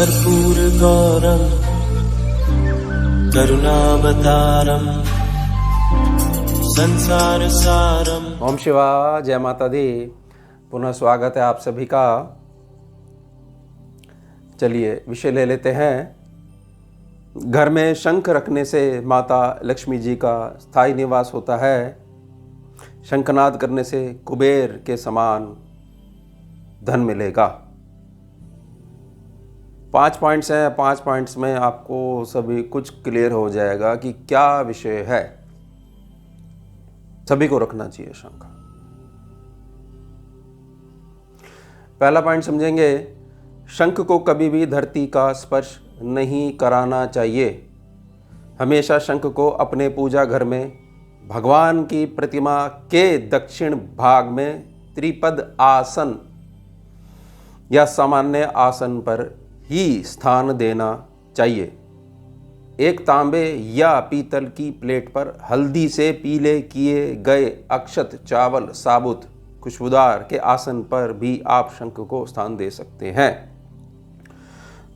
कर्पूरगौरं करुणावतारं संसारसारं। ओम शिवाय, जय माता दी। पुनः स्वागत है आप सभी का। चलिए विषय ले लेते हैं। घर में शंख रखने से माता लक्ष्मी जी का स्थायी निवास होता है। शंखनाद करने से कुबेर के समान धन मिलेगा। 5 पॉइंट्स हैं। 5 पॉइंट्स में आपको सभी कुछ क्लियर हो जाएगा कि क्या विषय है। सभी को रखना चाहिए शंख। पहला पॉइंट समझेंगे, शंख को कभी भी धरती का स्पर्श नहीं कराना चाहिए। हमेशा शंख को अपने पूजा घर में भगवान की प्रतिमा के दक्षिण भाग में त्रिपद आसन या सामान्य आसन पर ही स्थान देना चाहिए। एक तांबे या पीतल की प्लेट पर हल्दी से पीले किए गए अक्षत चावल साबुत खुशबूदार के आसन पर भी आप शंख को स्थान दे सकते हैं।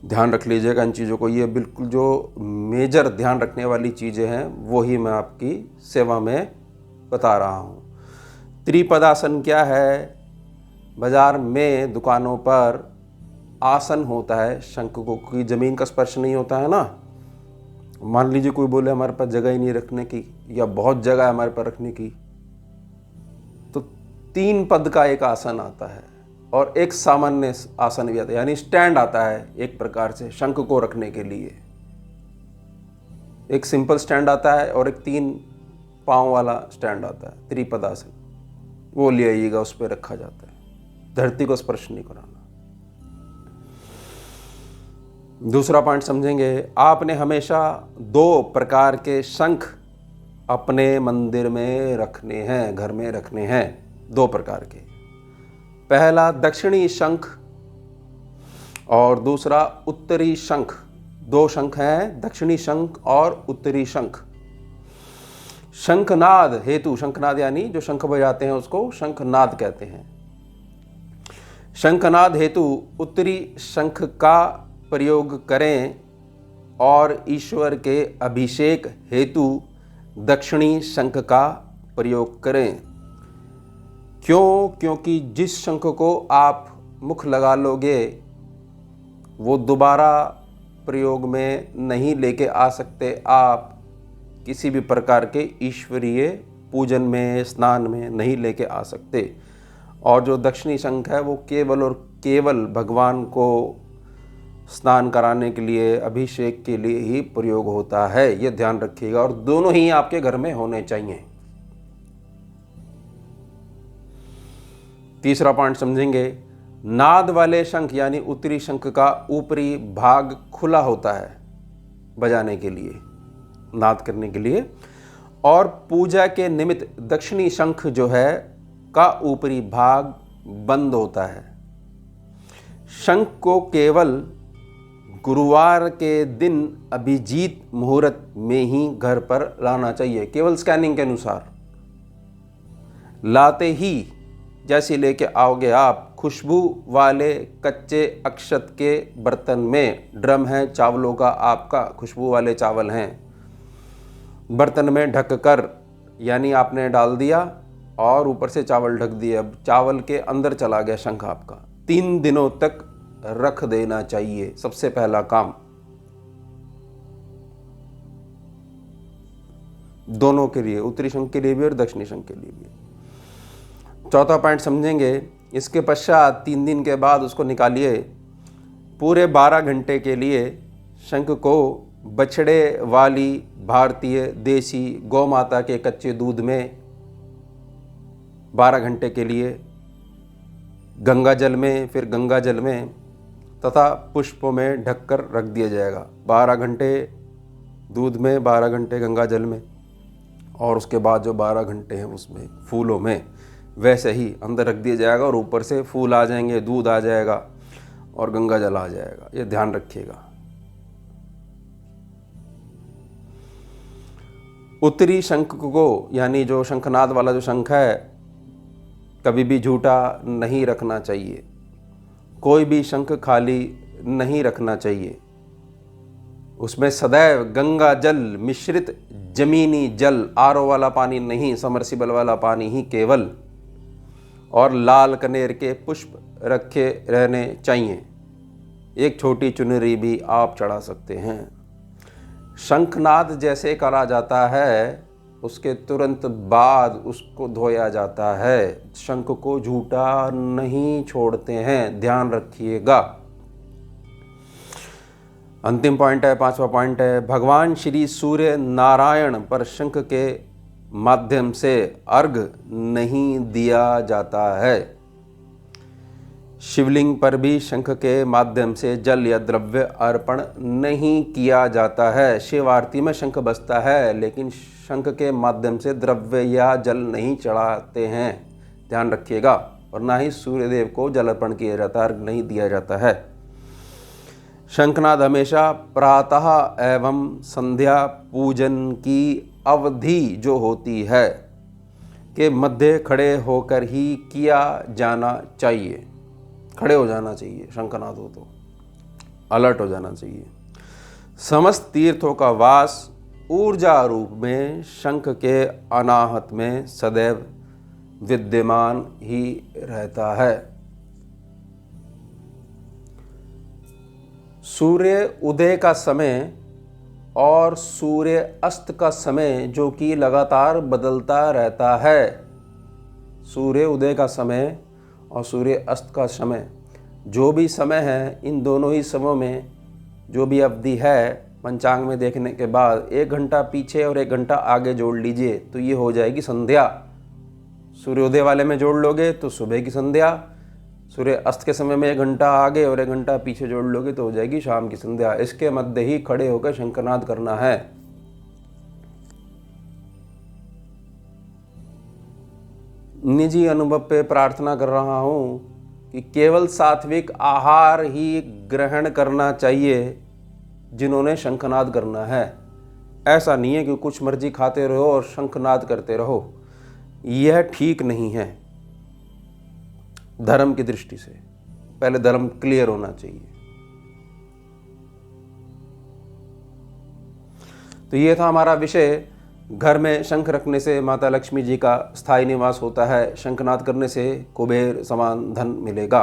ध्यान रख लीजिएगा इन चीज़ों को। ये बिल्कुल जो मेजर ध्यान रखने वाली चीज़ें हैं वही मैं आपकी सेवा में बता रहा हूँ। त्रिपदासन क्या है? बाजार में दुकानों पर आसन होता है शंख को, कोई ज़मीन का स्पर्श नहीं होता है ना। मान लीजिए कोई बोले हमारे पास जगह ही नहीं रखने की या बहुत जगह है हमारे पास रखने की, तो 3 पद का एक आसन आता है और एक सामान्य आसन भी आता है, यानी स्टैंड आता है एक प्रकार से शंख को रखने के लिए। एक सिंपल स्टैंड आता है और एक 3 पाँव वाला स्टैंड आता है, त्रिपदासन। वो ले आइएगा, उस पर रखा जाता है। धरती को स्पर्श नहीं कराना। दूसरा पॉइंट समझेंगे, आपने हमेशा 2 प्रकार के शंख अपने मंदिर में रखने हैं, घर में रखने हैं। 2 प्रकार के। पहला दक्षिणी शंख और दूसरा उत्तरी शंख। 2 शंख हैं, दक्षिणी शंख और उत्तरी शंख। शंखनाद हेतु, शंखनाद यानी जो शंख बजाते हैं उसको शंखनाद कहते हैं। शंखनाद हेतु उत्तरी शंख का प्रयोग करें और ईश्वर के अभिषेक हेतु दक्षिणी शंख का प्रयोग करें। क्यों? क्योंकि जिस शंख को आप मुख लगा लोगे वो दोबारा प्रयोग में नहीं लेके आ सकते आप। किसी भी प्रकार के ईश्वरीय पूजन में, स्नान में नहीं लेके आ सकते। और जो दक्षिणी शंख है वो केवल और केवल भगवान को स्नान कराने के लिए, अभिषेक के लिए ही प्रयोग होता है। ये ध्यान रखिएगा। और दोनों ही आपके घर में होने चाहिए। तीसरा पॉइंट समझेंगे, नाद वाले शंख यानी उत्तरी शंख का ऊपरी भाग खुला होता है बजाने के लिए, नाद करने के लिए। और पूजा के निमित्त दक्षिणी शंख जो है का ऊपरी भाग बंद होता है। शंख को केवल गुरुवार के दिन अभिजीत मुहूर्त में ही घर पर लाना चाहिए, केवल स्कैनिंग के अनुसार। लाते ही जैसे लेके आओगे आप, खुशबू वाले कच्चे अक्षत के बर्तन में, ड्रम है चावलों का आपका, खुशबू वाले चावल हैं, बर्तन में ढककर, यानी आपने डाल दिया और ऊपर से चावल ढक दिया, अब चावल के अंदर चला गया शंख आपका। 3 दिनों तक रख देना चाहिए। सबसे पहला काम दोनों के लिए, उत्तरी शंख के लिए भी और दक्षिणी शंख के लिए भी। चौथा पॉइंट समझेंगे, इसके पश्चात 3 दिन के बाद उसको निकालिए। पूरे 12 घंटे के लिए शंख को बछड़े वाली भारतीय देसी गौ माता के कच्चे दूध में 12 घंटे के लिए, गंगा जल में, फिर गंगा जल में तथा पुष्पों में ढककर रख दिया जाएगा। 12 घंटे दूध में, 12 घंटे गंगा जल में, और उसके बाद जो 12 घंटे हैं उसमें फूलों में वैसे ही अंदर रख दिया जाएगा। और ऊपर से फूल आ जाएंगे, दूध आ जाएगा और गंगा जल आ जाएगा। ये ध्यान रखिएगा। उत्तरी शंख को, यानी जो शंखनाद वाला जो शंख है, कभी भी झूठा नहीं रखना चाहिए। कोई भी शंख खाली नहीं रखना चाहिए। उसमें सदैव गंगा जल मिश्रित जमीनी जल, आरओ वाला पानी नहीं, समरसिबल वाला पानी ही केवल, और लाल कनेर के पुष्प रखे रहने चाहिए। एक छोटी चुनरी भी आप चढ़ा सकते हैं। शंखनाद जैसे करा जाता है, उसके तुरंत बाद उसको धोया जाता है। शंख को झूठा नहीं छोड़ते हैं, ध्यान रखिएगा। अंतिम पॉइंट है, 5वां पॉइंट है, भगवान श्री सूर्य नारायण पर शंख के माध्यम से अर्घ नहीं दिया जाता है। शिवलिंग पर भी शंख के माध्यम से जल या द्रव्य अर्पण नहीं किया जाता है। शिव आरती में शंख बजता है, लेकिन शंख के माध्यम से द्रव्य या जल नहीं चढ़ाते हैं, ध्यान रखिएगा। और ना ही सूर्यदेव को जल अर्पण किया जाता है, अर्घ नहीं दिया जाता है। शंखनाद हमेशा प्रातः एवं संध्या पूजन की अवधि जो होती है के मध्य खड़े होकर ही किया जाना चाहिए। खड़े हो जाना चाहिए, शंखनाद हो तो अलर्ट हो जाना चाहिए। समस्त तीर्थों का वास ऊर्जा रूप में शंख के अनाहत में सदैव विद्यमान ही रहता है। सूर्य उदय का समय और सूर्य अस्त का समय जो कि लगातार बदलता रहता है। सूर्य उदय का समय और सूर्य अस्त का समय, जो भी समय है, इन दोनों ही समयों में जो भी अवधि है पंचांग में देखने के बाद 1 घंटा पीछे और 1 घंटा आगे जोड़ लीजिए तो ये हो जाएगी संध्या। सूर्योदय वाले में जोड़ लोगे तो सुबह की संध्या, सूर्य अस्त के समय में 1 घंटा आगे और 1 घंटा पीछे जोड़ लोगे तो हो जाएगी शाम की संध्या। इसके मध्य ही खड़े होकर शंखनाद करना है। निजी अनुभव पे प्रार्थना कर रहा हूँ कि केवल सात्विक आहार ही ग्रहण करना चाहिए जिन्होंने शंखनाद करना है। ऐसा नहीं है कि कुछ मर्जी खाते रहो और शंखनाद करते रहो, यह ठीक नहीं है। धर्म की दृष्टि से पहले धर्म क्लियर होना चाहिए। तो ये था हमारा विषय। घर में शंख रखने से माता लक्ष्मी जी का स्थायी निवास होता है, शंखनाद करने से कुबेर समान धन मिलेगा।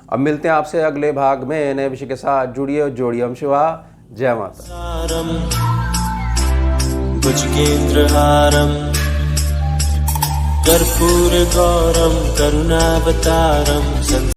अब मिलते हैं आपसे अगले भाग में नए विषय के साथ। जुड़िए और जोड़िए। हम शिवा, जय माता। सारम भुजगेन्द्रहारम कर्पूर गौरम करुणावतारम